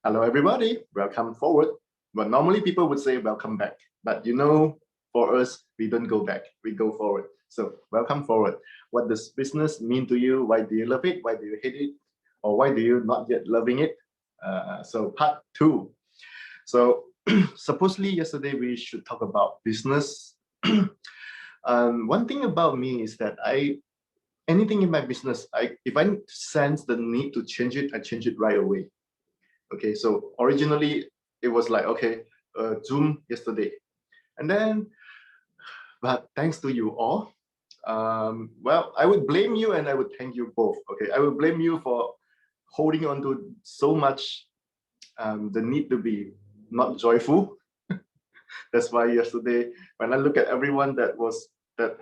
Hello, everybody. Welcome forward. But normally people would say welcome back. But for us, we don't go back. We go forward. So welcome forward. What does business mean to you? Why do you love it? Why do you hate it? Or why do you not yet loving it? So part two. So supposedly yesterday we should talk about business. One thing about me is that anything in my business, if I sense the need to change it, I change it right away. Okay, so originally it was like, okay, Zoom yesterday. And then, but thanks to you all, well, I would blame you and I would thank you both. Okay, I would blame you for holding on to so much the need to be not joyful. That's why yesterday, when I look at everyone that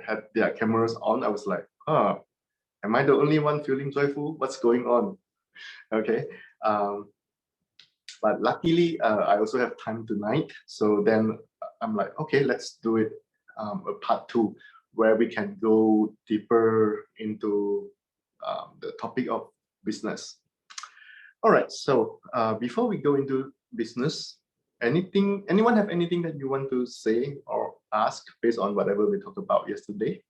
had their cameras on, I was like, am I the only one feeling joyful? What's going on? Okay. But luckily, I also have time tonight. So then I'm like, okay, let's do it a part two, where we can go deeper into the topic of business. All right, so before we go into business, anyone have anything that you want to say or ask based on whatever we talked about yesterday?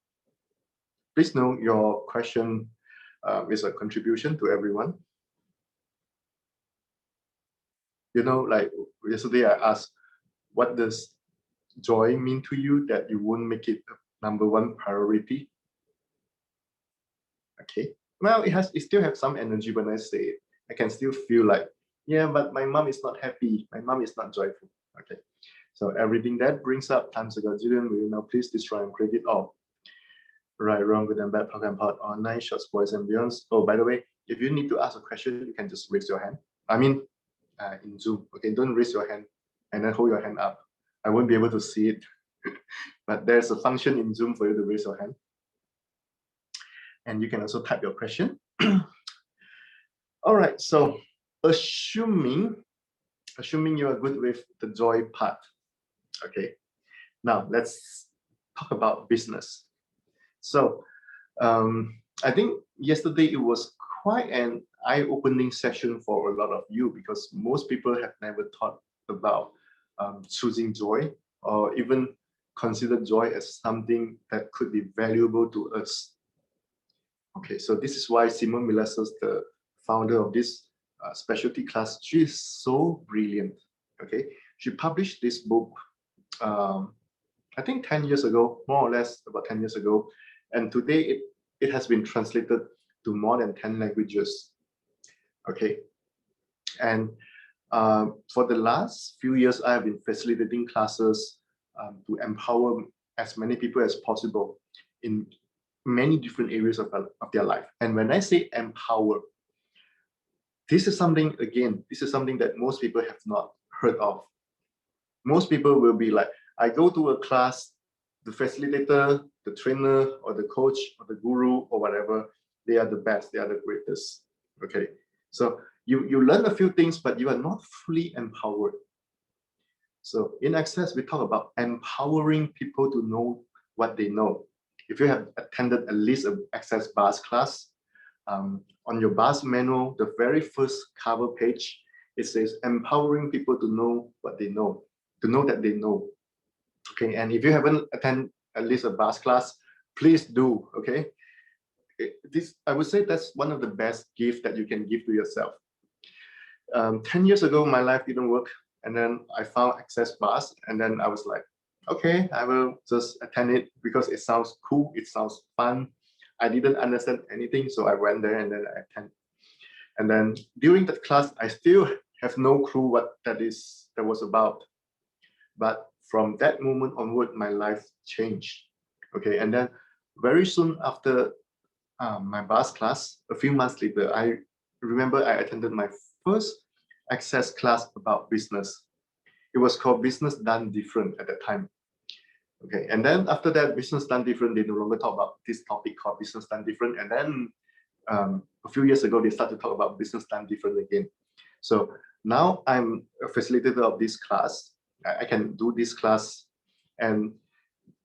Please know your question is a contribution to everyone. Like yesterday I asked, what does joy mean to you that you won't make it number one priority? Okay, well, it still have some energy when I say it. I can still feel like, yeah, but my mom is not happy, my mom is not joyful. Okay, so everything that brings up times a gazillion, will you now please destroy and create it all? Right, wrong, good and bad, talk and part, online, shorts, boys and beyonds. Oh, by the way, if you need to ask a question, you can just raise your hand. I mean, in Zoom. Okay, don't raise your hand and then hold your hand up. I won't be able to see it. But there's a function in Zoom for you to raise your hand. And you can also type your question. All right, so assuming you are good with the joy part. Okay, now let's talk about business. So I think yesterday it was quite an eye-opening session for a lot of you, because most people have never thought about choosing joy or even consider joy as something that could be valuable to us. Okay, so this is why Simone Milasas, the founder of this specialty class, she is so brilliant. Okay, she published this book I think 10 years ago, more or less about 10 years ago, and today it has been translated to more than 10 languages. Okay, and for the last few years, I have been facilitating classes to empower as many people as possible in many different areas of their life. And when I say empower, this is something that most people have not heard of. Most people will be like, I go to a class, the facilitator, the trainer, or the coach, or the guru, or whatever, they are the best, they are the greatest. Okay, so you learn a few things, but you are not fully empowered. So in Access, we talk about empowering people to know what they know. If you have attended at least an Access BAS class, on your BAS manual, the very first cover page, it says empowering people to know what they know, to know that they know. Okay, and if you haven't attended at least a BAS class, please do. Okay, I would say that's one of the best gifts that you can give to yourself. 10 years ago, my life didn't work, and then I found Access BAS, and then I was like, okay, I will just attend it because it sounds cool, it sounds fun. I didn't understand anything, so I went there and then I attended. And then during that class, I still have no clue what that was about. But from that moment onward, my life changed. Okay, and then very soon after my BAS class, a few months later, I remember I attended my first Access class about business. It was called Business Done Different at the time. Okay, and then after that, Business Done Different, they no longer talk about this topic called Business Done Different. And then a few years ago, they started to talk about Business Done Different again. So now I'm a facilitator of this class. I can do this class. And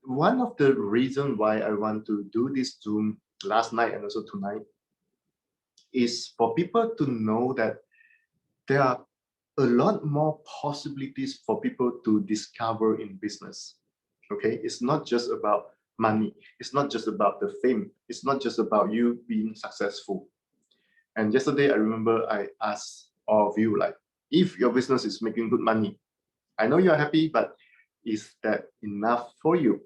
one of the reasons why I want to do this Zoom last night and also tonight is for people to know that there are a lot more possibilities for people to discover in business. Okay, it's not just about money. It's not just about the fame. It's not just about you being successful. And yesterday, I remember I asked all of you, like, if your business is making good money, I know you're happy, but is that enough for you?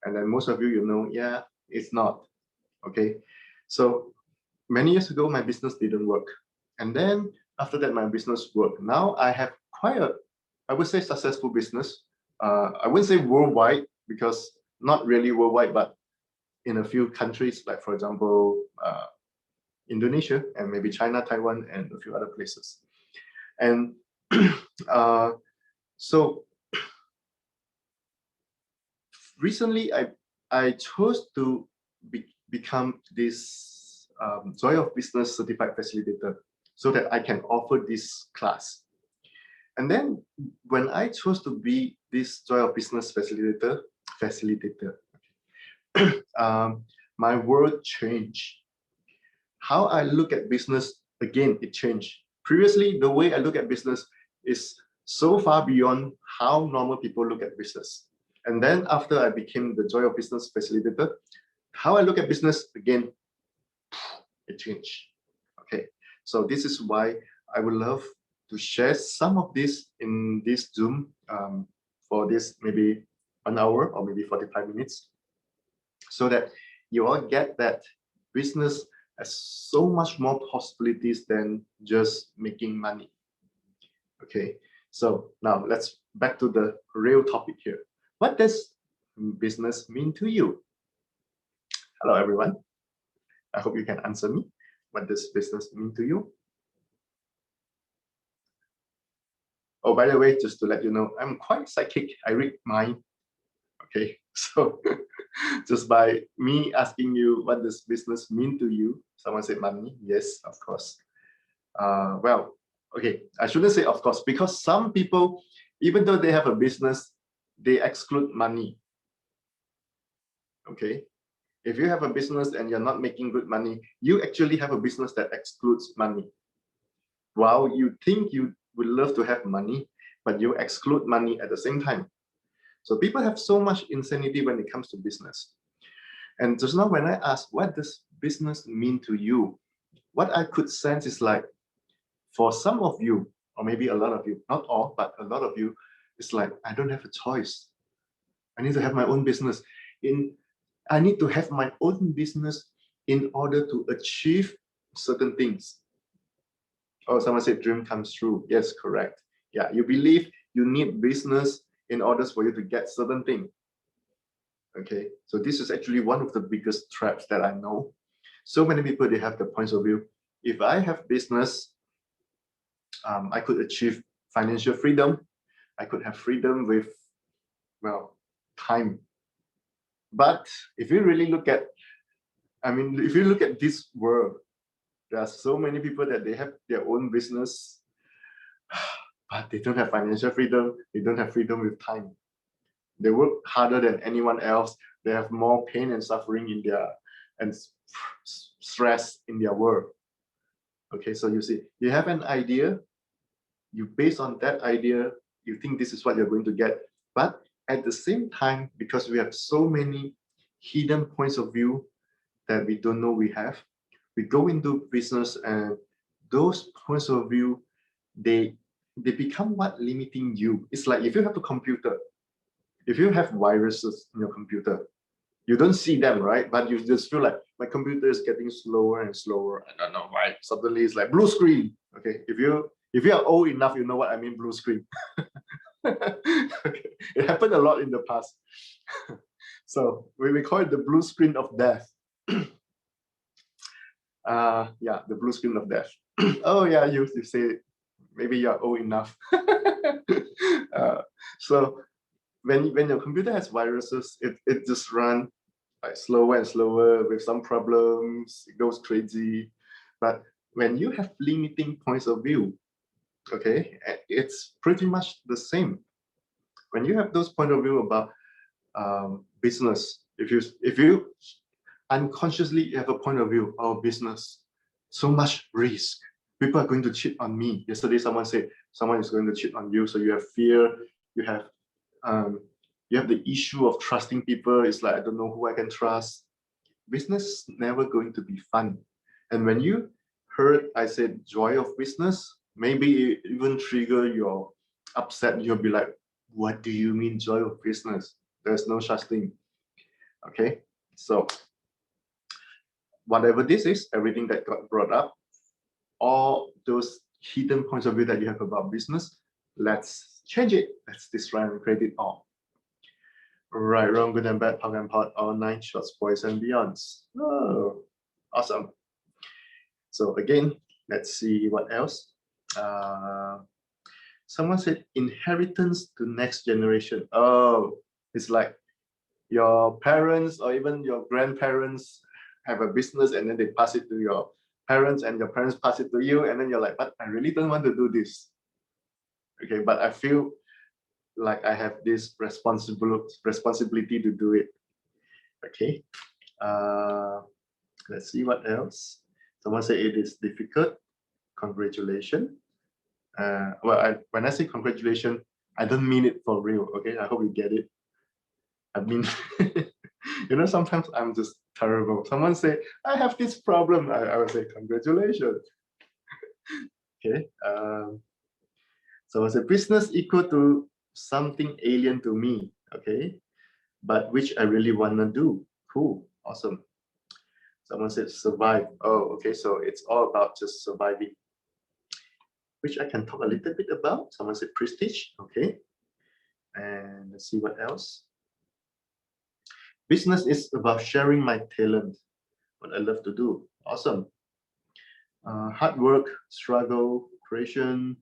And then most of you, yeah, it's not. Okay, so many years ago, my business didn't work. And then after that, my business worked. Now I have quite a, I would say, successful business. I wouldn't say worldwide, because not really worldwide, but in a few countries, like for example, Indonesia and maybe China, Taiwan, and a few other places. And so recently, I chose to become this Joy of Business certified facilitator, so that I can offer this class. And then when I chose to be this Joy of Business facilitator, my world changed. How I look at business, again, it changed. Previously, the way I look at business is so far beyond how normal people look at business. And then after I became the Joy of Business facilitator, how I look at business, again, it changed. Okay, so this is why I would love to share some of this in this Zoom for this maybe 1 hour or maybe 45 minutes, so that you all get that business has so much more possibilities than just making money. Okay, so now let's back to the real topic here. What does business mean to you? Hello, everyone. I hope you can answer me. What does business mean to you? Oh, by the way, just to let you know, I'm quite psychic. I read mind. Okay, so just by me asking you, what does business mean to you? Someone said money. Yes, of course. Well, okay, I shouldn't say of course, because some people, even though they have a business, they exclude money. Okay, if you have a business and you're not making good money, you actually have a business that excludes money. While you think you would love to have money, but you exclude money at the same time. So people have so much insanity when it comes to business. And just now when I asked, what does business mean to you? What I could sense is like, for some of you, or maybe a lot of you, not all, but a lot of you, it's like, I don't have a choice. I need to have my own business. I need to have my own business in order to achieve certain things. Oh, someone said dream comes true. Yes, correct. Yeah, you believe you need business in order for you to get certain thing. Okay, so this is actually one of the biggest traps that I know. So many people, they have the points of view. If I have business, I could achieve financial freedom. I could have freedom with, well, time. But if you really look at, if you look at this world, there are so many people that they have their own business, but they don't have financial freedom. They don't have freedom with time. They work harder than anyone else. They have more pain and suffering in their, and stress in their work. Okay, so you see, you have an idea, you based on that idea, you think this is what you're going to get. But at the same time, because we have so many hidden points of view that we don't know we have, we go into business, and those points of view, they become what limiting you. It's like if you have a computer, if you have viruses in your computer, you don't see them, right? But you just feel like my computer is getting slower and slower. I don't know why. Suddenly it's like blue screen. Okay, if you are old enough, you know what I mean, blue screen. Okay. It happened a lot in the past. So we call it the blue screen of death. Yeah, the blue screen of death. Oh yeah, you say maybe you're old enough. So when your computer has viruses, it just runs like slower and slower with some problems. It goes crazy. But when you have limiting points of view, okay, it's pretty much the same. When you have those point of view about business, if you unconsciously have a point of view of business, so much risk, people are going to cheat on me. Yesterday, someone said someone is going to cheat on you. So you have fear, you have the issue of trusting people. It's like, I don't know who I can trust. Business is never going to be fun. And when you heard I said joy of business, maybe it even trigger your upset. You'll be like, what do you mean joy of business? There's no such thing. Okay, so whatever this is, everything that got brought up, all those hidden points of view that you have about business, let's change it. Let's destroy and create it all. Right, wrong, good and bad, punk and pot, all 9 shorts, boys and beyonds. Oh, awesome. So again, let's see what else. Someone said inheritance to next generation. Oh, it's like your parents or even your grandparents have a business and then they pass it to your parents and your parents pass it to you, and then you're like, but I really don't want to do this. Okay, but I feel like I have this responsibility to do it. Okay, let's see what else. Someone said it is difficult. Congratulations. Well, when I say congratulations, I don't mean it for real. Okay, I hope you get it. I mean, sometimes I'm just terrible. Someone say, I have this problem. I will say, congratulations. Okay. So I say, business equal to something alien to me. Okay. But which I really want to do. Cool. Awesome. Someone said survive. Oh, okay. So it's all about just surviving, which I can talk a little bit about. Someone said prestige. Okay. And let's see what else. Business is about sharing my talent, what I love to do. Awesome. Hard work, struggle, creation.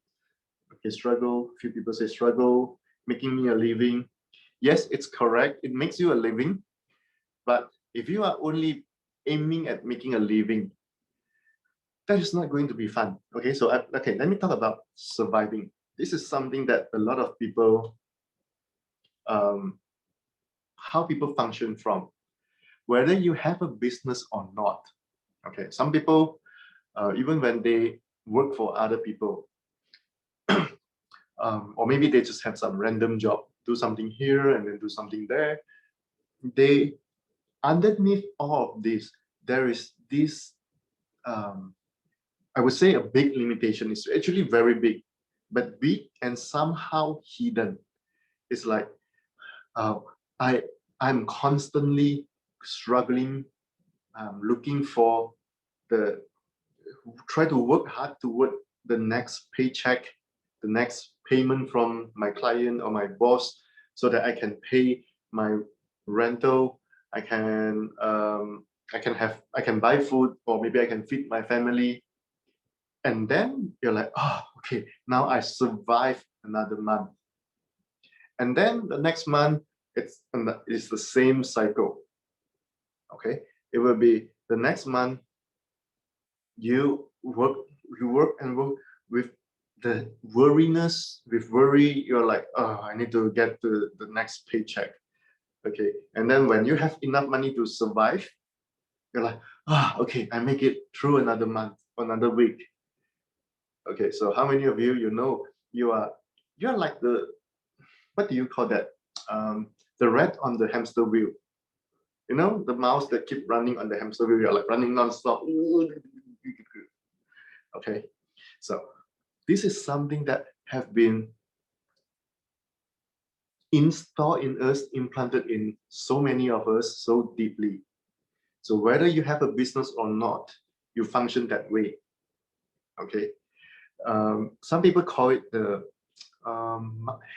Okay, struggle. A few people say struggle, making me a living. Yes, it's correct. It makes you a living. But if you are only aiming at making a living, that is not going to be fun. Okay, so okay, let me talk about surviving. This is something that a lot of people, how people function from, whether you have a business or not. Okay, some people, even when they work for other people, or maybe they just have some random job, do something here and then do something there. They, underneath all of this, there is this, I would say a big limitation. It's actually very big, but big and somehow hidden. It's like, I'm constantly struggling, looking for try to work hard toward the next paycheck, the next payment from my client or my boss, so that I can pay my rental. I can buy food, or maybe I can feed my family. And then you're like, oh, okay, now I survive another month. And then the next month, it's the same cycle. Okay, it will be the next month. You work and work with the worriness, with worry. You're like, oh, I need to get to the next paycheck. Okay, and then when you have enough money to survive, you're like, okay, I make it through another month, another week. Okay, so how many of you, you're like the, what do you call that, the rat on the hamster wheel, the mouse that keep running on the hamster wheel. You're like running non-stop. Okay, so this is something that have been installed in us, implanted in so many of us so deeply. So whether you have a business or not, you function that way. Okay, some people call it the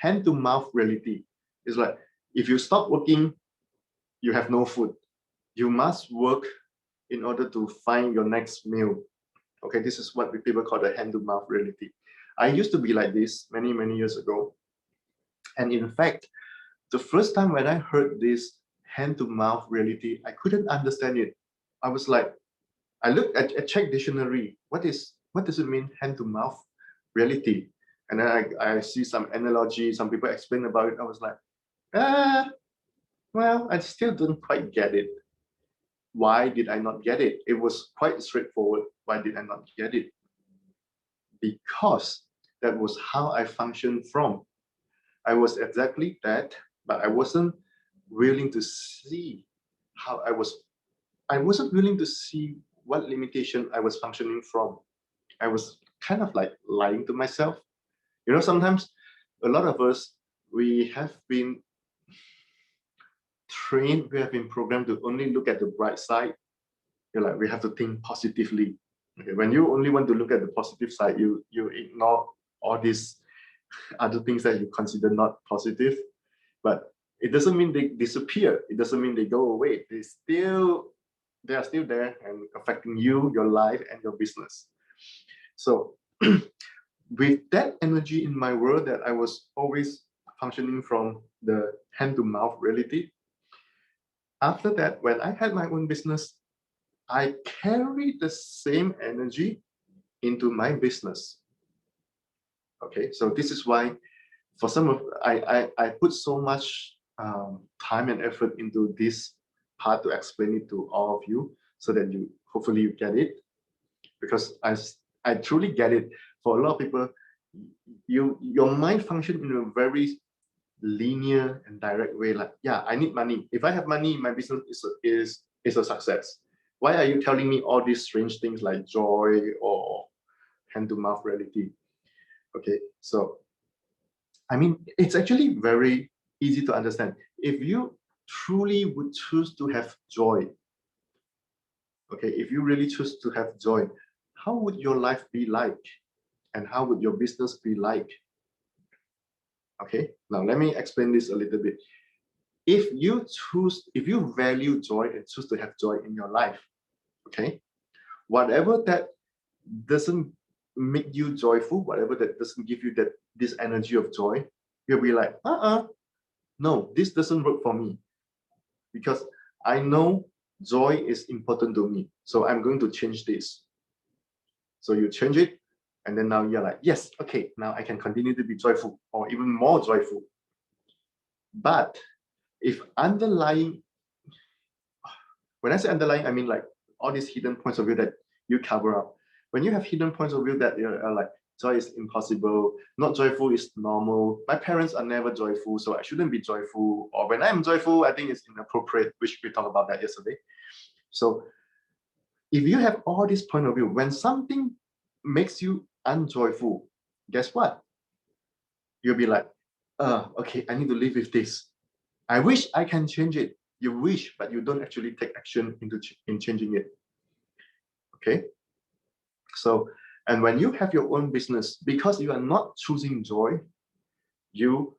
hand-to-mouth reality. It's like, if you stop working, you have no food. You must work in order to find your next meal. Okay, this is what people call the hand-to-mouth reality. I used to be like this many, many years ago. And in fact, the first time when I heard this hand-to-mouth reality, I couldn't understand it. I was like, I looked at check dictionary. What does it mean, hand-to-mouth reality? And then I see some analogy, some people explain about it. I was like, well, I still don't quite get it. Why did I not get it? It was quite straightforward. Why did I not get it? because that was how I functioned from. I was exactly that, but I wasn't willing to see how I wasn't willing to see what limitation I was functioning from. I was kind of like lying to myself. You know, sometimes a lot of us, we have been trained, we have been programmed to only look at the bright side. You're like, we have to think positively. Okay, when you only want to look at the positive side, you ignore all these other things that you consider not positive. But it doesn't mean they disappear. It doesn't mean they go away. They are still there and affecting you, your life, and your business. So with that energy in my world that I was always functioning from the hand to mouth reality, after that, when I had my own business, I carried the same energy into my business. Okay, so this is why for some of I put so much time and effort into this part to explain it to all of you so that you hopefully you get it, because I truly get it. For a lot of people, your mind function in a very linear and direct way. Like, yeah, I need money. If I have money, my business is a success. Why are you telling me all these strange things like joy or hand to mouth reality? Okay, so I mean, it's actually very easy to understand. If you truly would choose to have joy, okay, if you really choose to have joy, how would your life be like? And how would your business be like? Okay, now let me explain this a little bit. If you value joy and choose to have joy in your life, okay, whatever that doesn't make you joyful, whatever that doesn't give you this energy of joy, you'll be like, no, this doesn't work for me, because I know joy is important to me. So I'm going to change this. So you change it, and then now you're like, yes, okay, now I can continue to be joyful or even more joyful. But if underlying, when I say underlying, I mean like all these hidden points of view that you cover up. When you have hidden points of view that you're like, joy is impossible, not joyful is normal, my parents are never joyful, so I shouldn't be joyful, or when I'm joyful, I think it's inappropriate, which we talked about that yesterday. So if you have all this point of view, when something makes you unjoyful, guess what? You'll be like, okay, I need to live with this. I wish I can change it. You wish, but you don't actually take action in changing it. Okay. So, and when you have your own business, because you are not choosing joy, you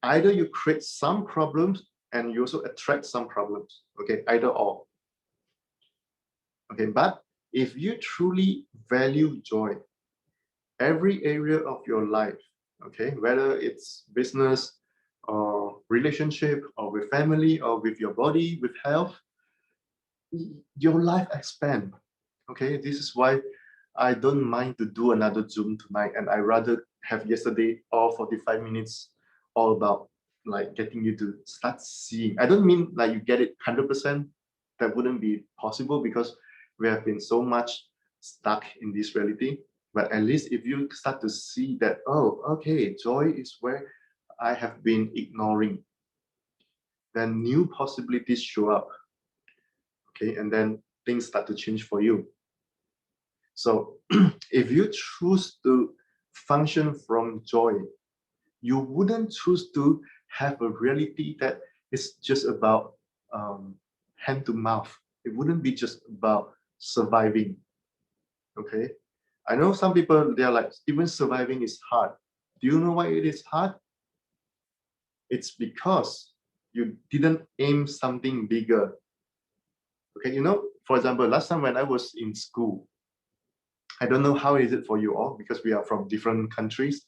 either you create some problems and you also attract some problems. Okay, either or. Okay, but if you truly value joy, every area of your life, okay, whether it's business or relationship or with family or with your body, with health, your life expand. Okay, this is why I don't mind to do another Zoom tonight, and I rather have yesterday all 45 minutes all about like getting you to start seeing. I don't mean like you get it 100%. That wouldn't be possible because we have been so much stuck in this reality. But at least if you start to see that, oh, okay, joy is where I have been ignoring, then new possibilities show up. Okay, and then things start to change for you. So if you choose to function from joy, you wouldn't choose to have a reality that is just about hand to mouth. It wouldn't be just about surviving. Okay. I know some people, they're like, even surviving is hard. Do you know why it is hard? It's because you didn't aim something bigger. Okay, you know, for example, last time when I was in school, I don't know how is it for you all because we are from different countries.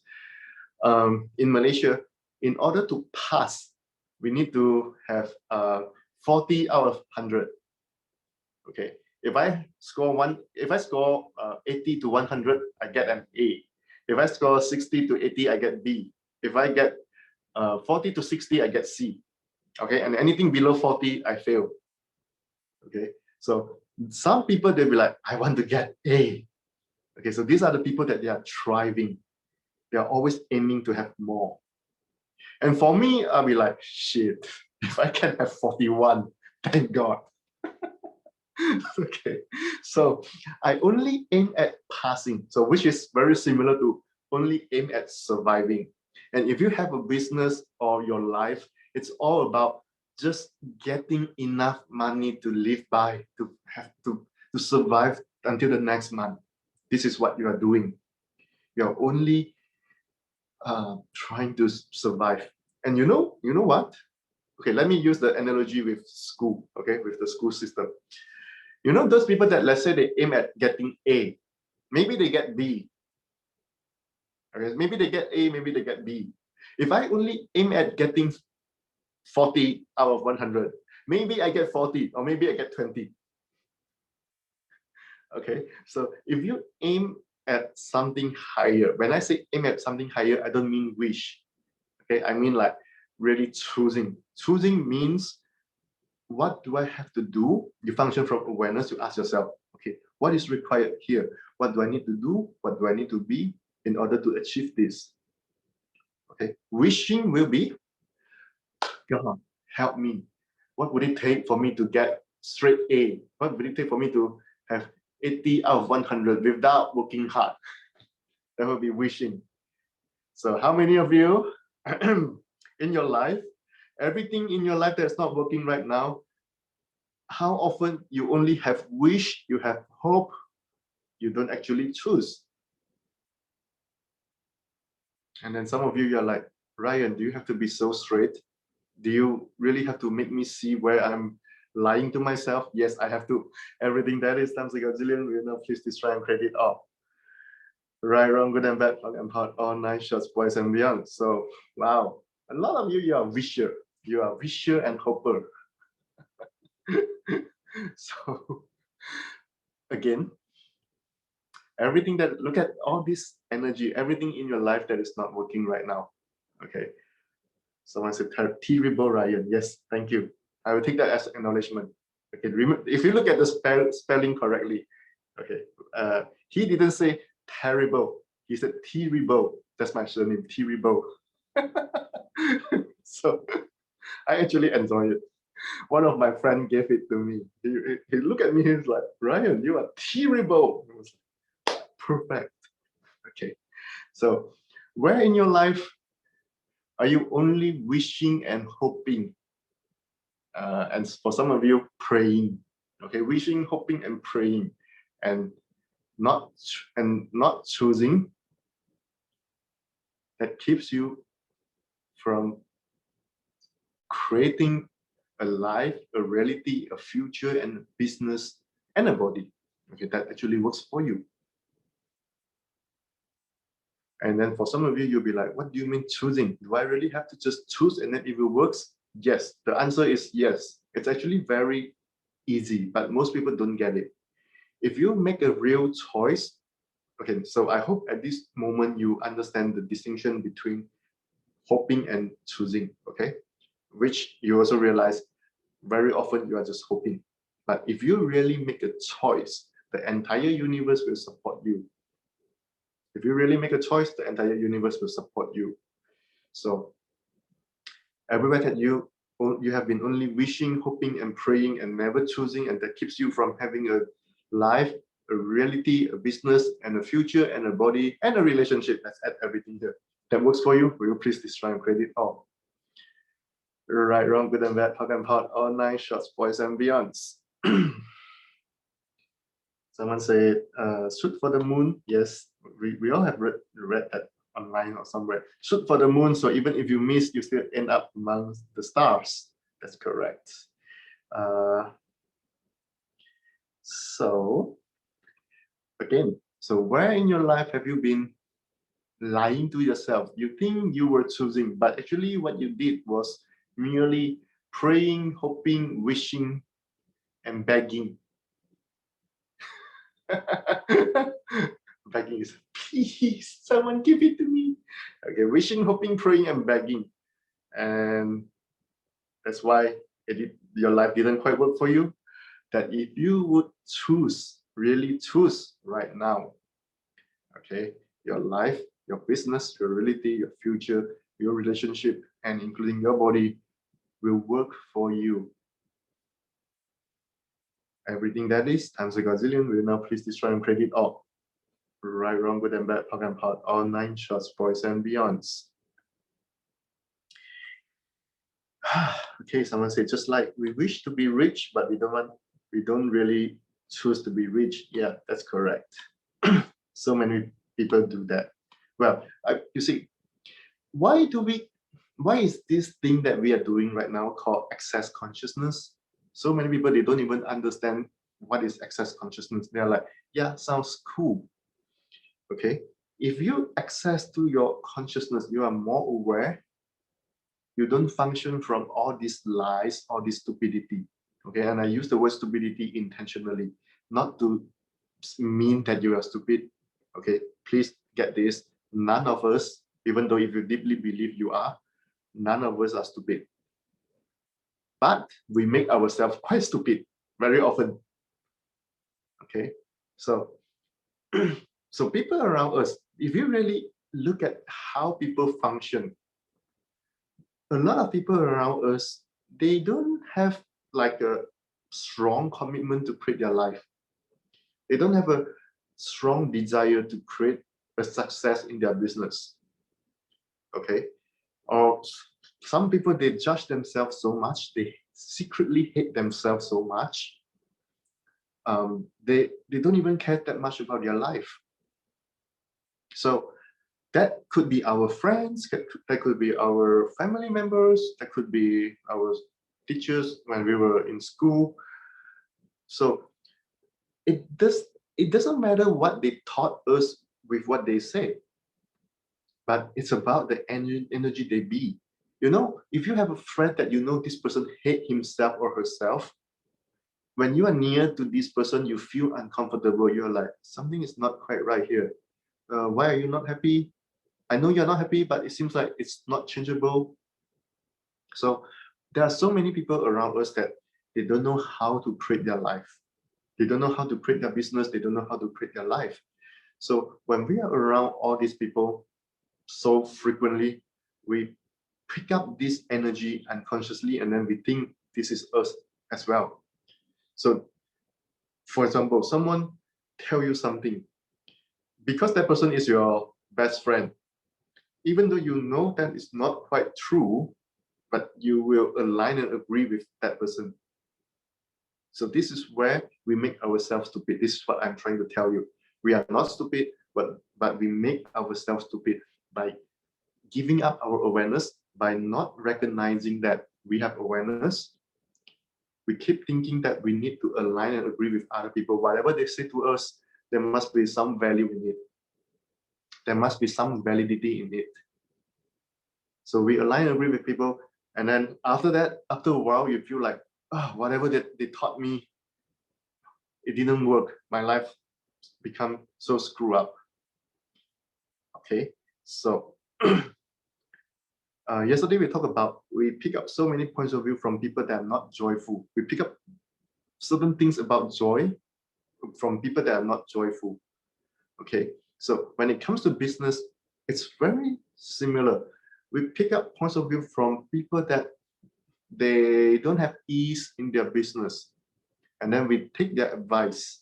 In Malaysia, in order to pass, we need to have 40 out of 100. Okay, if I score 80 to 100, I get an A. If I score 60 to 80, I get B. If I get 40 to 60, I get C. Okay, and anything below 40, I fail. Okay, so some people they'll be like, I want to get A. Okay, so these are the people that they are thriving. They are always aiming to have more. And for me, I'll be like, shit, if I can have 41, thank God. Okay, so I only aim at passing, so which is very similar to only aim at surviving. And if you have a business or your life, it's all about just getting enough money to live by, to have to survive until the next month. This is what you are doing. You're only trying to survive. And you know what? Okay, let me use the analogy with school, okay, with the school system. You know those people that, let's say, they aim at getting A, maybe they get B. Okay, maybe they get A, maybe they get B. If I only aim at getting 40 out of 100, maybe I get 40 or maybe I get 20. Okay, so if you aim at something higher, when I say aim at something higher, I don't mean wish. Okay, I mean like really choosing. Choosing means, what do I have to do? You function from awareness. You ask yourself, okay, what is required here? What do I need to do? What do I need to be in order to achieve this? Okay, wishing will be, God, help me. What would it take for me to get straight A? What would it take for me to have 80 out of 100 without working hard? That would be wishing. So how many of you in your life, everything in your life that's not working right now, how often you only have wish, you have hope, you don't actually choose? And then some of you, you're like, Ryan, do you have to be so straight? Do you really have to make me see where I'm lying to myself? Yes, I have to. Everything that is times a gazillion, we know, please destroy and credit all. Right, wrong, good and bad, and hot, all 9 shots, boys and beyond. So, wow, a lot of you, you are wisher. You are wisher and hoper. So, again, everything that, look at all this energy, everything in your life that is not working right now. Okay. Someone said terrible, Ryan. Yes, thank you. I will take that as acknowledgement. Okay, if you look at the spelling correctly, okay, he didn't say terrible. He said terrible. That's my surname, terrible. So I actually enjoy it. One of my friends gave it to me. He looked at me, he's like, Ryan, you are terrible. I was like, perfect. Okay. So where in your life are you only wishing and hoping? And for some of you, praying. Okay, wishing, hoping, and praying, and not choosing. That keeps you from creating a life, a reality, a future, and a business, and a body. Okay, that actually works for you. And then for some of you, you'll be like, what do you mean choosing? Do I really have to just choose and then if it works? Yes, the answer is yes. It's actually very easy, but most people don't get it. If you make a real choice, okay, so I hope at this moment you understand the distinction between hoping and choosing, okay? Which you also realize very often you are just hoping. But if you really make a choice, the entire universe will support you. If you really make a choice, the entire universe will support you. So everywhere that you have been only wishing, hoping, and praying and never choosing, and that keeps you from having a life, a reality, a business, and a future, and a body, and a relationship. Let's add everything here. That works for you. Will you please destroy and credit all? Right, wrong, good and bad, hot and hot, all 9 shots, boys and beyonds. Someone said, shoot for the moon. Yes, we all have read that online or somewhere. Shoot for the moon, so even if you miss, you still end up among the stars. That's correct. So again, so where in your life have you been lying to yourself? You think you were choosing, but actually what you did was merely praying, hoping, wishing, and begging. Begging is, please, someone give it to me. Okay, wishing, hoping, praying, and begging. And that's why your life didn't quite work for you. That if you would choose, really choose right now, Okay, your life, your business, your reality, your future, your relationship, and including your body will work for you. Everything that is times a gazillion will now please destroy and credit all. Right, wrong, good and bad, POC and POD, all 9 shorts, boys and beyonds. Okay, someone said, just like we wish to be rich, but we don't really choose to be rich. Yeah, that's correct. So many people do that. Well, you see, why is this thing that we are doing right now called access consciousness? So many people, they don't even understand what is access consciousness. They're like, yeah, sounds cool. Okay, if you access to your consciousness, you are more aware. You don't function from all these lies, all this stupidity. Okay, and I use the word stupidity intentionally, not to mean that you are stupid. Okay, please get this. None of us, even though if you deeply believe you are, none of us are stupid. But we make ourselves quite stupid very often. Okay, so so people around us, if you really look at how people function, a lot of people around us, they don't have like a strong commitment to create their life. They don't have a strong desire to create a success in their business. Okay, or some people, they judge themselves so much, they secretly hate themselves so much. They don't even care that much about their life. So that could be our friends, that could be our family members, that could be our teachers when we were in school. So it doesn't matter what they taught us with what they say, but it's about the energy they be. You know, if you have a friend that you know this person hate himself or herself, when you are near to this person, you feel uncomfortable. You're like, something is not quite right here. Why are you not happy? I know you're not happy, but it seems like it's not changeable. So there are so many people around us that they don't know how to create their life. They don't know how to create their business. They don't know how to create their life. So when we are around all these people so frequently, we pick up this energy unconsciously, and then we think this is us as well. So for example, someone tell you something, because that person is your best friend, even though you know that it's not quite true, but you will align and agree with that person. So this is where we make ourselves stupid. This is what I'm trying to tell you. We are not stupid, but we make ourselves stupid by giving up our awareness, by not recognizing that we have awareness. We keep thinking that we need to align and agree with other people. Whatever they say to us, there must be some value in it. There must be some validity in it. So we align and agree with people, and then after that, after a while, you feel like, oh, whatever that they taught me, it didn't work. My life become so screwed up. Okay, so yesterday we pick up so many points of view from people that are not joyful. We pick up certain things about joy from people that are not joyful. Okay, so when it comes to business, it's very similar. We pick up points of view from people that they don't have ease in their business, and then we take their advice.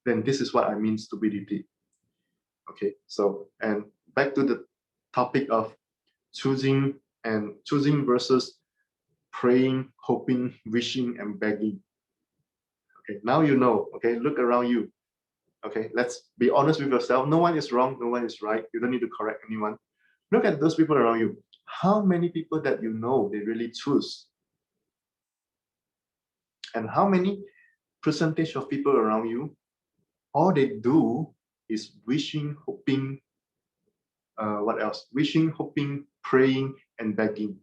Then this is what I mean stupidity. Okay, so and back to the topic of choosing versus praying, hoping, wishing, and begging. Okay, now you know. Okay, look around you. Okay, let's be honest with yourself. No one is wrong, no one is right. You don't need to correct anyone. Look at those people around you. How many people that you know they really choose? And how many percentage of people around you, all they do is wishing, hoping, what else? Wishing, hoping, praying, and begging.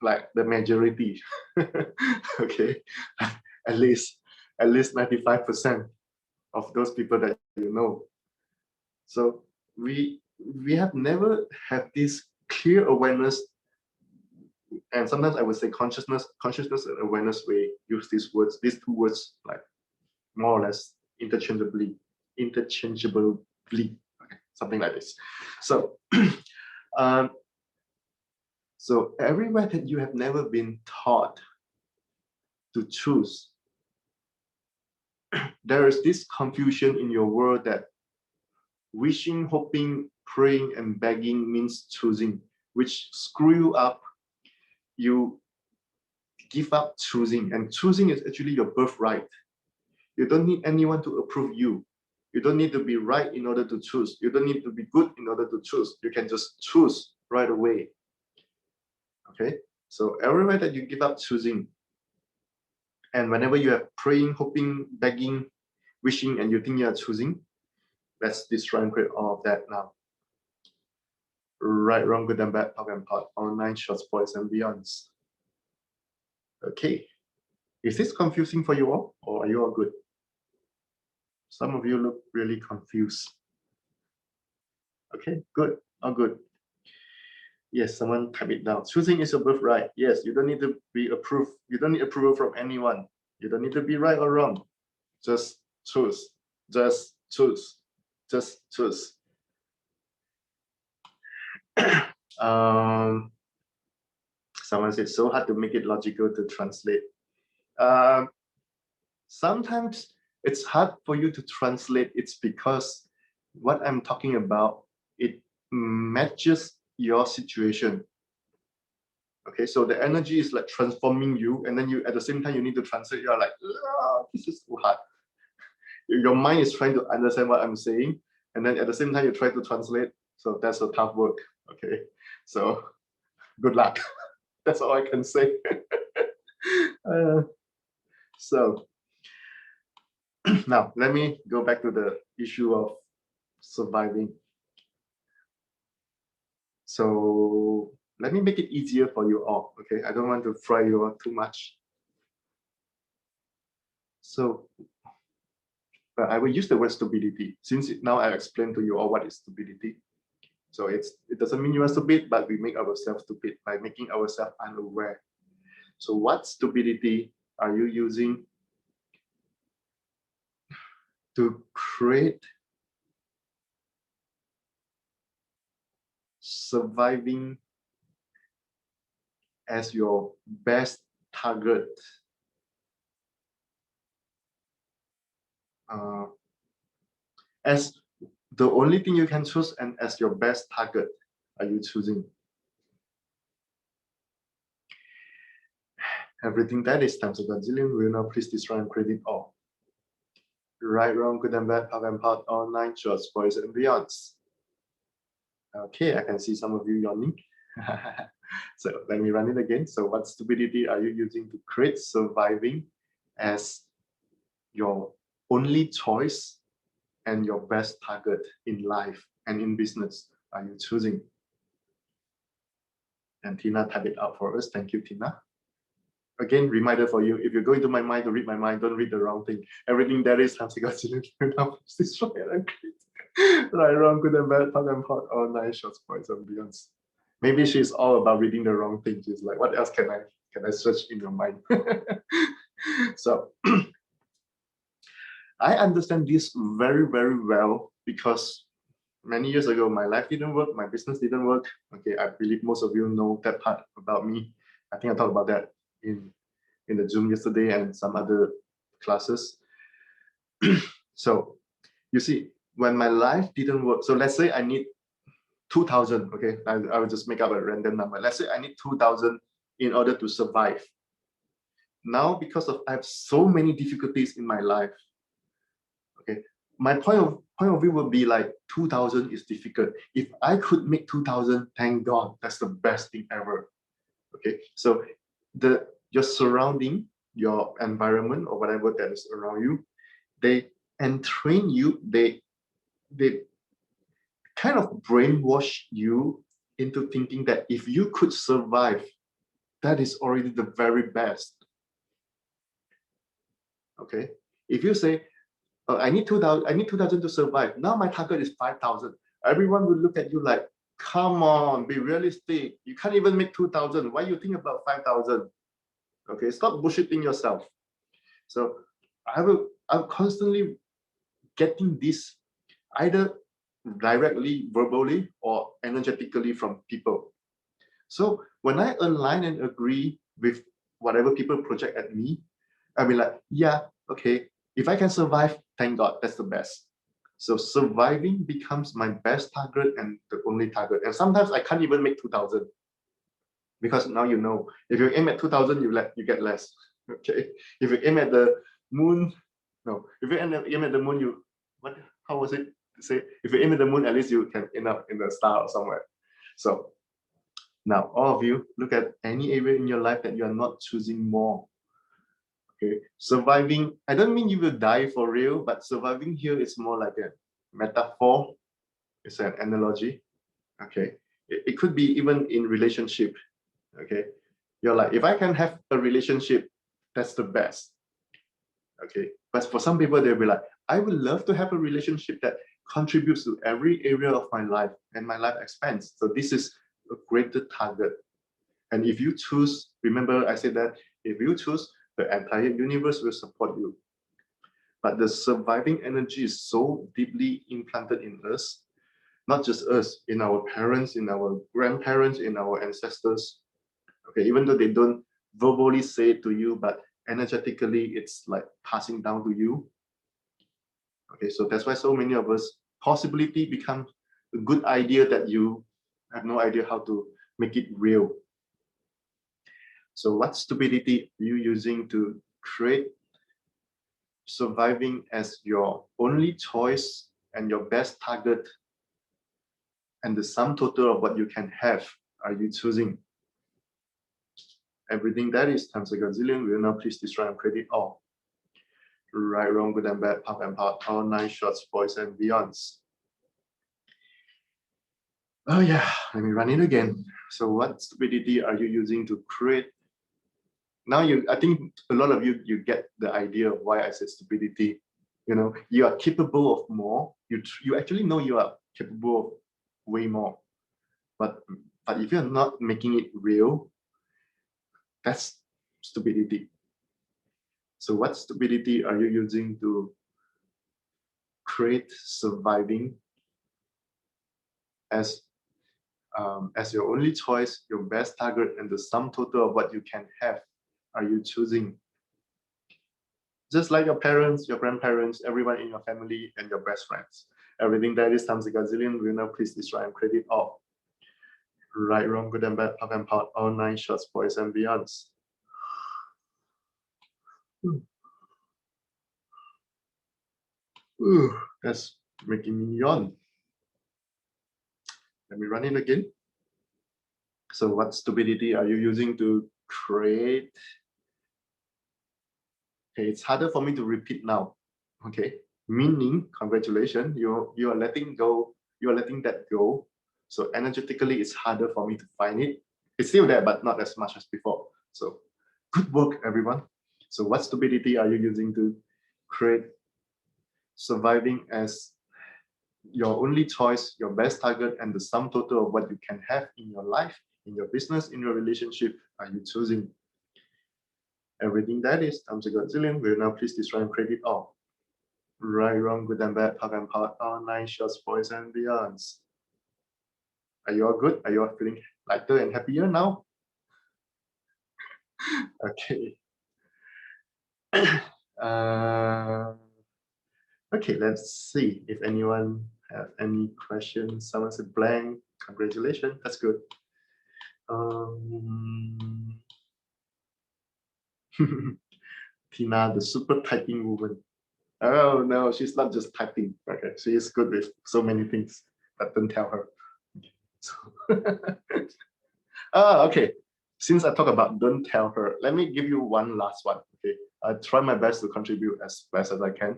Like the majority. Okay, at least 95% of those people that you know. So we have never had this clear awareness, and sometimes I would say consciousness and awareness. We use these two words like more or less interchangeably, okay, something like this. So, so everywhere that you have never been taught to choose, there is this confusion in your world that wishing, hoping, praying, and begging means choosing, which screw you up. You give up choosing, and choosing is actually your birthright. You don't need anyone to approve you. You don't need to be right in order to choose. You don't need to be good in order to choose. You can just choose right away. Okay, so everywhere that you give up choosing, and whenever you are praying, hoping, begging, wishing, and you think you are choosing, let's destroy and create all of that now. Right, wrong, good and bad, POC and POD, all 9 short spoils and beyonds. Okay, is this confusing for you all, or are you all good? Some of you look really confused. Okay, good, all good. Yes, someone type it down. Choosing is your birthright. Yes, you don't need to be approved. You don't need approval from anyone. You don't need to be right or wrong. Just choose. Just choose. Just choose. Someone said so hard to make it logical to translate. Sometimes it's hard for you to translate. It's because what I'm talking about, it matches your situation. Okay, so the energy is like transforming you, and then you at the same time you need to translate. You're like, this is too hard. Your mind is trying to understand what I'm saying, and then at the same time you try to translate. So that's a tough work. Okay, so good luck. That's all I can say. So now let me go back to the issue of surviving. So let me make it easier for you all. Okay, I don't want to fry you all too much. So I will use the word stupidity, since now I explained to you all what is stupidity. So it doesn't mean you are stupid, but we make ourselves stupid by making ourselves unaware. So what stupidity are you using to create surviving as your best target? As the only thing you can choose, and as your best target are you choosing? Everything that is times a gazillion will now please destroy and create it all. Right, wrong, good and bad, POC and POD, all 9 short spoils and beyonds. Okay, I can see some of you yawning. So let me run it again. So what stupidity are you using to create surviving as your only choice and your best target in life and in business are you choosing? And Tina type it out for us. Thank you, Tina. Again, reminder for you, if you go into my mind to read my mind, don't read the wrong thing. Everything that is destroy and create. Right, wrong, good and bad, POC and POD, all 9 short spoils and beyonds. Maybe she's all about reading the wrong thing. She's like, what else can I search in your mind? So I understand this very, very well because many years ago, my life didn't work, my business didn't work. Okay, I believe most of you know that part about me. I think I talked about that in the Zoom yesterday and some other classes. So you see, when my life didn't work, so let's say I need 2,000, okay, I will just make up a random number. Let's say I need 2,000 in order to survive. Now, because I have so many difficulties in my life, okay, my point of view would be like 2,000 is difficult. If I could make 2,000, thank God, that's the best thing ever. Okay, so your surrounding, your environment or whatever that is around you, they entrain you, they kind of brainwash you into thinking that if you could survive, that is already the very best. Okay, if you say, I need 2,000 to survive. Now my target is 5,000. Everyone will look at you like, come on, be realistic. You can't even make 2,000. Why you think about 5,000? Okay, stop bullshitting yourself. So I will constantly getting this either directly, verbally, or energetically from people. So when I align and agree with whatever people project at me, I'll be like, yeah, okay, if I can survive, thank God, that's the best. So surviving becomes my best target and the only target. And sometimes I can't even make 2000 because now you know, if you aim at 2000, you get less. Okay, if you aim at the moon, no, if you aim at the moon, how was it to say? If you aim at the moon, at least you can end up in the star or somewhere. So now, all of you, look at any area in your life that you are not choosing more. Okay, surviving, I don't mean you will die for real, but surviving here is more like a metaphor. It's an analogy. Okay, it could be even in relationship. Okay, you're like, if I can have a relationship, that's the best. Okay, but for some people, they'll be like, I would love to have a relationship that contributes to every area of my life and my life expands. So this is a greater target. And if you choose, remember I said that if you choose, the entire universe will support you. But the surviving energy is so deeply implanted in us, not just us, in our parents, in our grandparents, in our ancestors. Okay, even though they don't verbally say it to you, but energetically it's like passing down to you. Okay, so that's why so many of us, possibility becomes a good idea that you have no idea how to make it real. So what stupidity are you using to create surviving as your only choice and your best target, and the sum total of what you can have are you choosing? Everything that is times a gazillion will now please destroy and create it all. Right, wrong, good and bad, puff and part, all 9 shorts, boys and beyonds. Oh yeah, let me run it again. So what stupidity are you using to create? Now I think a lot of you get the idea of why I said stupidity. You know, you are capable of more. You actually know you are capable of way more. But if you're not making it real, that's stupidity. So what stupidity are you using to create surviving as your only choice, your best target, and the sum total of what you can have are you choosing? Just like your parents, your grandparents, everyone in your family, and your best friends. Everything that is times a gazillion, will now please destroy and credit all. Right, wrong, good and bad, puff and part, all 9 shots, boys and beyonds. Ooh, that's making me yawn. Let me run it again. So what stupidity are you using to create? Okay, it's harder for me to repeat now. Okay, meaning congratulations, you are letting go, you are letting that go. So energetically, it's harder for me to find it. It's still there, but not as much as before. So good work, everyone. So what stupidity are you using to create surviving as your only choice, your best target, and the sum total of what you can have in your life, in your business, in your relationship, are you choosing? Everything that is times a gazillion will now please destroy and credit all. Right, wrong, good and bad, puff and part, all 9 shots, boys and beyonds. Are you all good? Are you all feeling lighter and happier now? Okay. Okay, let's see if anyone have any questions. Someone said blank. Congratulations, that's good. Tina, the super typing woman. Oh no, she's not just typing. Okay, she is good with so many things, but don't tell her. So okay. Since I talk about don't tell her, let me give you one last one. Okay, I try my best to contribute as best as I can,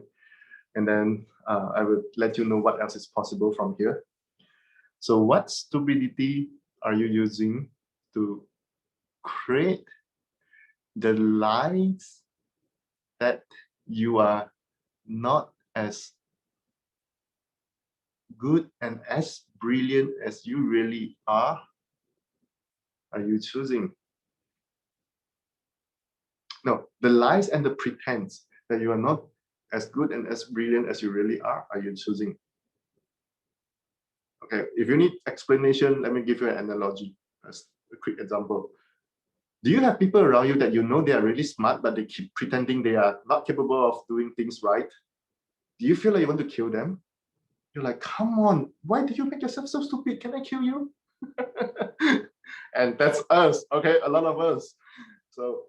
and then I will let you know what else is possible from here. So, what stupidity are you using to create the lies that you are not as good and as brilliant as you really are you choosing? No, the lies and the pretense that you are not as good and as brilliant as you really are you choosing? Okay, if you need explanation, let me give you an analogy, as a quick example. Do you have people around you that you know they are really smart, but they keep pretending they are not capable of doing things right? Do you feel like you want to kill them? You're like, come on, why do you make yourself so stupid? Can I kill you? And that's us, okay? A lot of us. So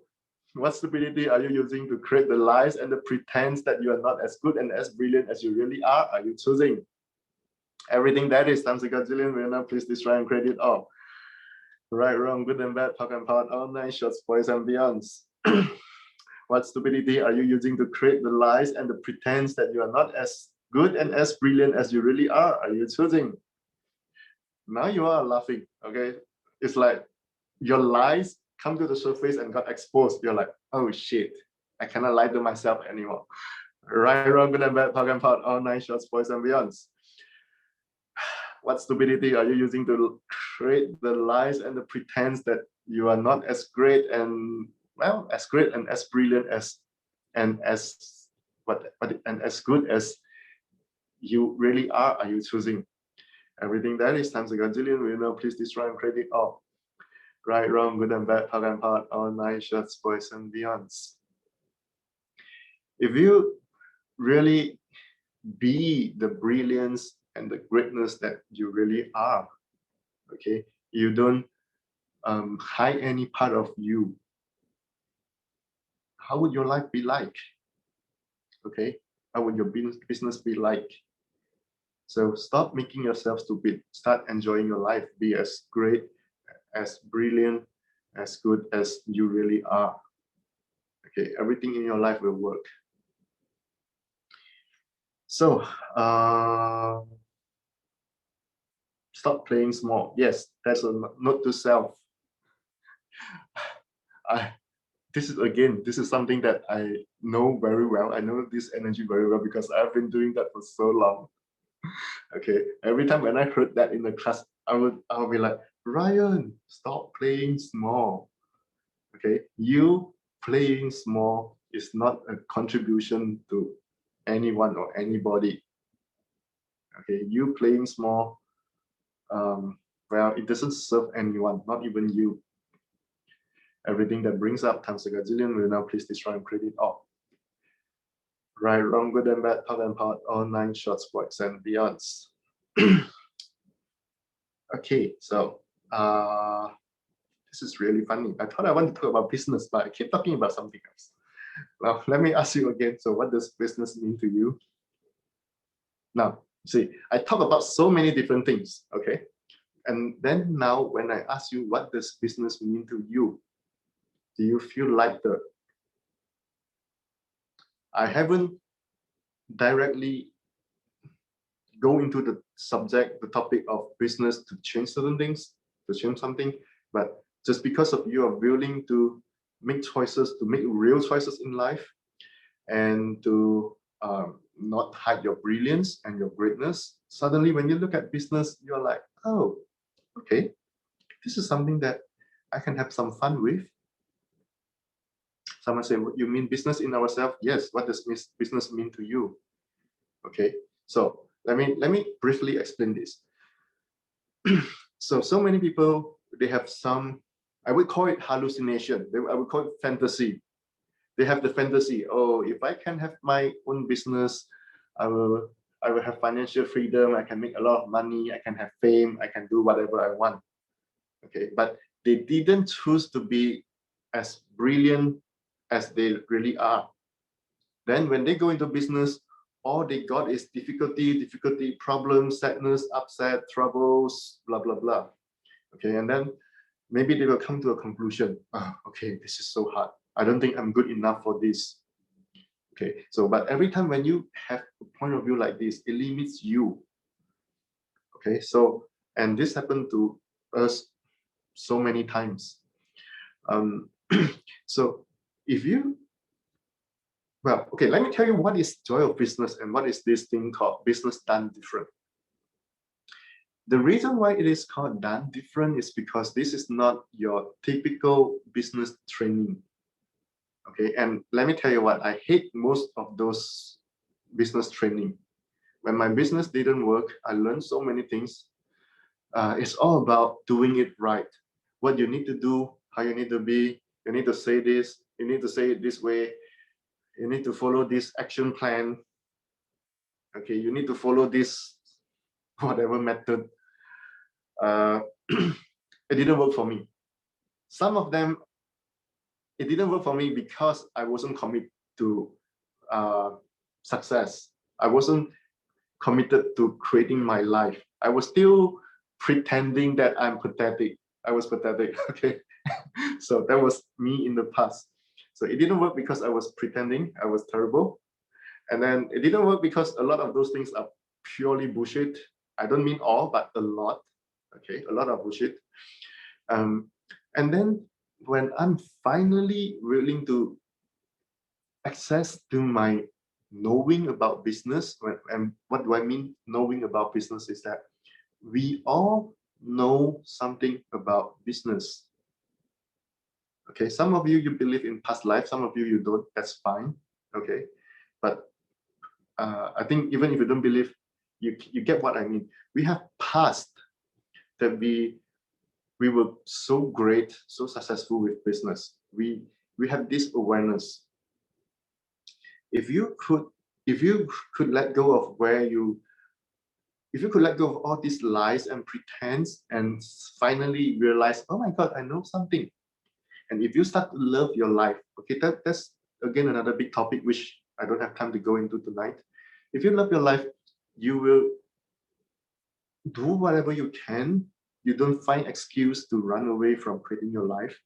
what stupidity are you using to create the lies and the pretense that you are not as good and as brilliant as you really are you choosing? Everything that is times a gazillion, will now please destroy and create it all. Right, wrong, good and bad, talk and part, all nine shorts, boys and beyonds. What stupidity are you using to create the lies and the pretense that you are not as good and as brilliant as you really are you choosing? Now you are laughing, okay? It's like your lies come to the surface and got exposed. You're like, oh shit, I cannot lie to myself anymore. Right, wrong, good and bad, talk and part, all nine shorts, boys and beyonds. What stupidity are you using to create the lies and the pretense that you are not as great and, well, as great and as brilliant as and as and as good as you really are you choosing? Everything that is times a gazillion, will now please destroy and create it all. Right, wrong, good and bad, talk and part, all nine shorts, boys and beyonds. If you really be the brilliance and the greatness that you really are, okay, you don't hide any part of you, how would your life be like? Okay, how would your business be like? So stop making yourself stupid, start enjoying your life, be as great, as brilliant, as good as you really are. Okay, everything in your life will work. So stop playing small. Yes, that's a note to self. This is something that I know very well. I know this energy very well because I've been doing that for so long. Okay, every time when I heard that in the class, I'll be like, Ryan, stop playing small. Okay, you playing small is not a contribution to anyone or anybody. Okay, you playing small, well, it doesn't serve anyone, not even you. Everything that brings up times a gazillion, will now please destroy and create it all. Right, wrong, good and bad, talk and part, all nine shorts, boys and beyonds. Okay, so this is really funny. I thought I wanted to talk about business, but I keep talking about something else. Now, let me ask you again. So what does business mean to you? Now, see, I talk about so many different things, okay? And then now when I ask you, what does business mean to you? Do you feel like I haven't directly go into the subject, the topic of business to change certain things, to change something, but just because of you are willing to make choices, to make real choices in life, and to not hide your brilliance and your greatness, suddenly when you look at business, you're like, oh, okay, this is something that I can have some fun with. Someone say, what you mean business in ourselves? Yes, what does business mean to you? Okay, so let me briefly explain this. So many people, they have some, I would call it hallucination. I would call it fantasy. They have the fantasy, oh, if I can have my own business, I will have financial freedom, I can make a lot of money, I can have fame, I can do whatever I want. Okay, but they didn't choose to be as brilliant as they really are. Then when they go into business, all they got is difficulty, problems, sadness, upset, troubles, blah, blah, blah. Okay, and then maybe they will come to a conclusion. Oh, okay, this is so hard. I don't think I'm good enough for this. Okay, so but every time when you have a point of view like this, it limits you. Okay, so and this happened to us so many times. So if you, well, okay, let me tell you what is joy of business and what is this thing called business done different. The reason why it is called done different is because this is not your typical business training. Okay, and let me tell you what, I hate most of those business training. When my business didn't work, I learned so many things. It's all about doing it right. What you need to do, how you need to be, you need to say this, you need to say it this way, you need to follow this action plan. Okay, you need to follow this whatever method. It didn't work for me. Some of them, it didn't work for me because I wasn't committed to success. I wasn't committed to creating my life. I was still pretending that I'm pathetic. I was pathetic. Okay. So that was me in the past. So it didn't work because I was pretending I was terrible. And then it didn't work because a lot of those things are purely bullshit. I don't mean all, but a lot. Okay, a lot of bullshit. And then when I'm finally willing to access to my knowing about business, and what do I mean knowing about business is that we all know something about business. Okay, some of you, you believe in past life, some of you, you don't, that's fine. Okay, but I think even if you don't believe, you get what I mean. We have past that we were so great, so successful with business. We have this awareness. If you could let go of if you could let go of all these lies and pretense and finally realize, oh my God, I know something. And if you start to love your life, okay, that's again another big topic which I don't have time to go into tonight. If you love your life, you will do whatever you can. You don't find excuse to run away from creating your life.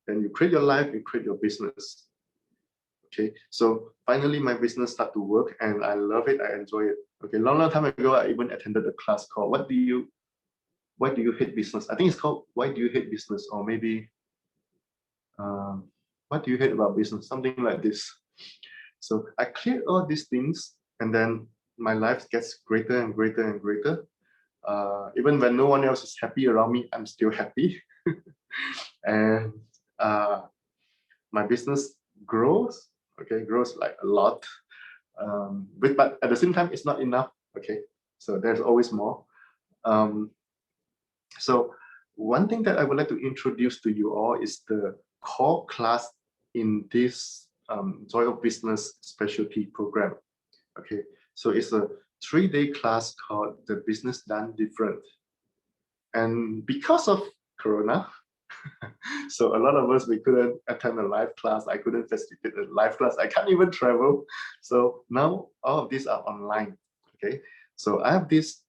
Then you create your life, you create your business. Okay, so finally my business started to work and I love it, I enjoy it. Okay, long time ago, I even attended a class called Why Do You Hate Business? I think it's called Why Do You Hate Business? Or maybe What Do You Hate About Business? Something like this. So I cleared all these things and then my life gets greater and greater and greater. Even when no one else is happy around me, I'm still happy. And my business grows, okay, grows like a lot. But at the same time, it's not enough, okay? So there's always more. So one thing that I would like to introduce to you all is the core class in this Joy of Business specialty program. Okay, so it's a 3-day class called The Business Done Different. And because of Corona, so a lot of us, we couldn't attend a live class. I couldn't facilitate a live class. I can't even travel. So now all of these are online. Okay, so I have this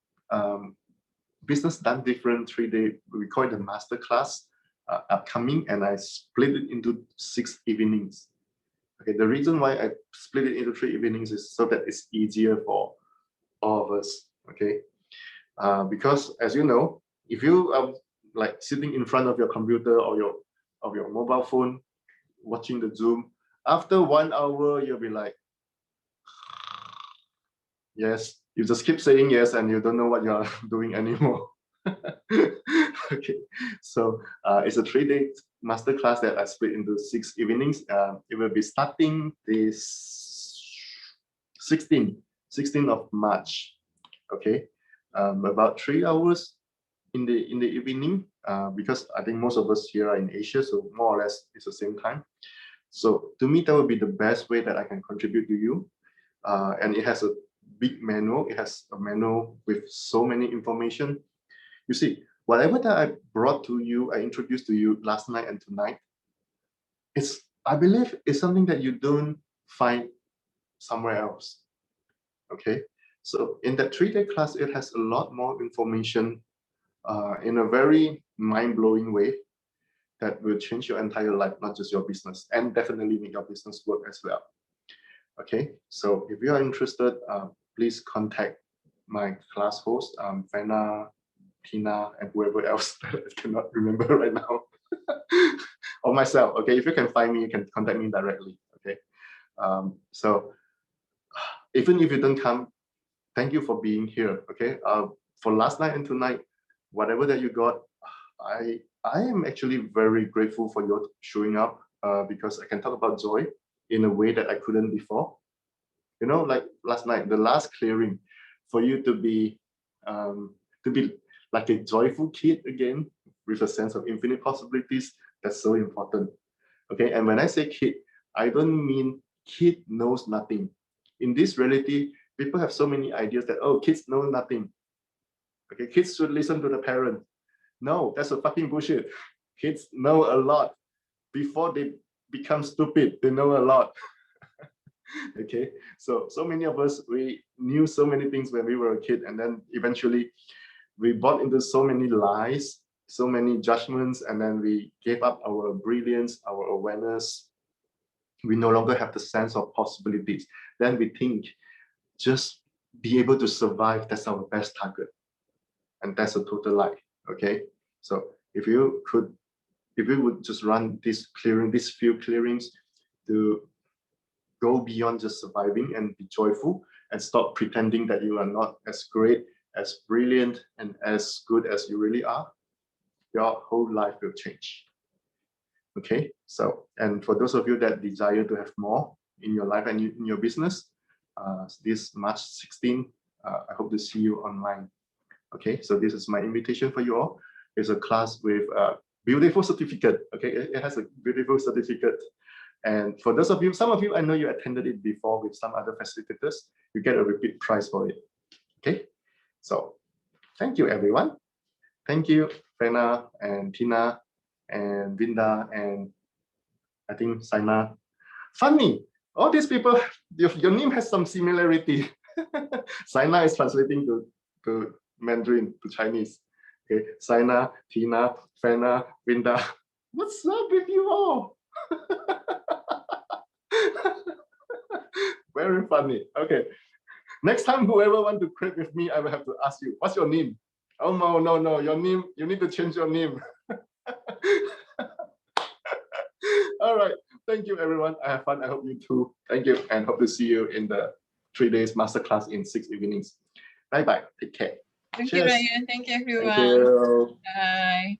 Business Done Different 3-day, we call it the master class upcoming, and I split it into 6 evenings. Okay, the reason why I split it into 3 evenings is so that it's easier for all of us. Okay, because as you know, if you are like sitting in front of your computer or your mobile phone watching the Zoom, after 1 hour you'll be like, yes, you just keep saying yes and you don't know what you're doing anymore. Okay, so it's a 3-day masterclass that I split into 6 evenings. It will be starting this 16th of March. Okay, about 3 hours in the evening, because I think most of us here are in Asia, so more or less it's the same time. So to me, that would be the best way that I can contribute to you. And it has a big manual. It has a manual with so many information. You see, whatever that I brought to you, I introduced to you last night and tonight, I believe it's something that you don't find somewhere else. Okay, so in that 3-day class, it has a lot more information in a very mind-blowing way that will change your entire life, not just your business, and definitely make your business work as well. Okay, so if you are interested, please contact my class host, Vanna, Tina, and whoever else that I cannot remember right now, or myself. Okay, if you can find me, you can contact me directly. Okay, so even if you don't come, thank you for being here. Okay, for last night and tonight, whatever that you got, I am actually very grateful for your showing up, because I can talk about joy in a way that I couldn't before. You know, like last night, the last clearing, for you to be like a joyful kid again, with a sense of infinite possibilities, that's so important. Okay, and when I say kid, I don't mean kid knows nothing. In this reality, people have so many ideas that, oh, kids know nothing. Okay, kids should listen to the parent. No, that's a fucking bullshit. Kids know a lot. Before they become stupid, they know a lot. Okay, so many of us, we knew so many things when we were a kid, and then eventually we bought into so many lies, so many judgments, and then we gave up our brilliance, our awareness. We no longer have the sense of possibilities. Then we think just be able to survive, that's our best target. And that's a total lie. Okay, so if you would just run this clearing, these few clearings, to go beyond just surviving and be joyful, and stop pretending that you are not as great, as brilliant, and as good as you really are, your whole life will change. Okay, so, and for those of you that desire to have more in your life and in your business, this March 16, I hope to see you online. Okay, so this is my invitation for you all. It's a class with a beautiful certificate. Okay, it has a beautiful certificate. And for those of you, some of you, I know you attended it before with some other facilitators, you get a repeat price for it. Okay, so thank you, everyone. Thank you, Fena and Tina and Vinda, and I think Saina. Funny, all these people, your name has some similarity. Saina is translating to Mandarin, to Chinese. Okay, Saina, Tina, Fena, Vinda. What's up with you all? Very funny. Okay, next time whoever want to create with me, I will have to ask you, what's your name? Oh no, your name, you need to change your name. All right, thank you everyone. I have fun, I hope you too. Thank you, and hope to see you in the 3 days masterclass in 6 evenings. Bye bye, take care. Thank Cheers. you, Ryan. Thank you, everyone. Thank you. Bye.